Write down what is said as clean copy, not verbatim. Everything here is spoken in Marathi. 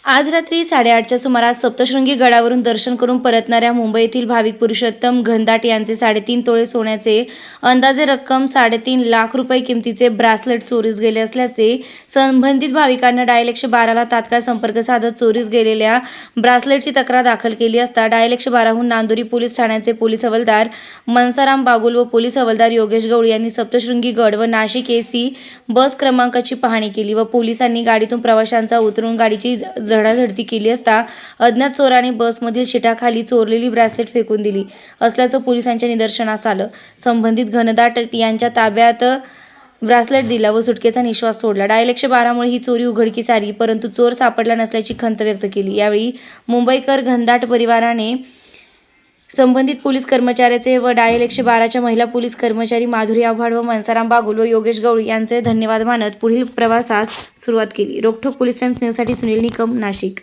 आज रात्री 8:30च्या सुमारास सप्तशृंगी गडावरून दर्शन करून परतणाऱ्या मुंबईतील भाविक पुरुषोत्तम घनदाट यांचे 3.5 तोळे सोन्याचे अंदाजे रक्कम 3.5 लाख रुपये किमतीचे ब्रासलेट चोरीस गेले असल्याचे संबंधित भाविकांना डायल 112ला तात्काळ संपर्क साधत चोरीस गेलेल्या ब्रासलेटची तक्रार दाखल केली असता डायल 112हून नांदुरी पोलीस ठाण्याचे पोलीस हवालदार मनसाराम बागुल व पोलीस हवालदार योगेश गवळी यांनी सप्तशृंगी गड व नाशिक एसी बस क्रमांकाची पाहणी केली व पोलिसांनी गाडीतून प्रवाशांचा उतरून गाडीची झडाझडती केली असता अज्ञात चोराने बसमधील शीटाखाली चोरलेली ब्रासलेट फेकून दिली असल्याचं पोलिसांच्या निदर्शनास आलं। संबंधित घनदाट यांच्या ताब्यात ब्रासलेट दिला व सुटकेचा निश्वास सोडला। डायल 112मुळे ही चोरी उघडकीस आली, परंतु चोर सापडला नसल्याची खंत व्यक्त केली। यावेळी मुंबईकर घनदाट परिवाराने संबंधित पोलीस कर्मचाऱ्याचे व डायल 112च्या महिला पोलीस कर्मचारी माधुरी आव्हाड व मनसाराम बागुल व योगेश गवळी यांचे धन्यवाद मानत पुढील प्रवासास सुरुवात केली। रोखोक पोलीस टाइम्स न्यूजसाठी सुनील निकम, नाशिक।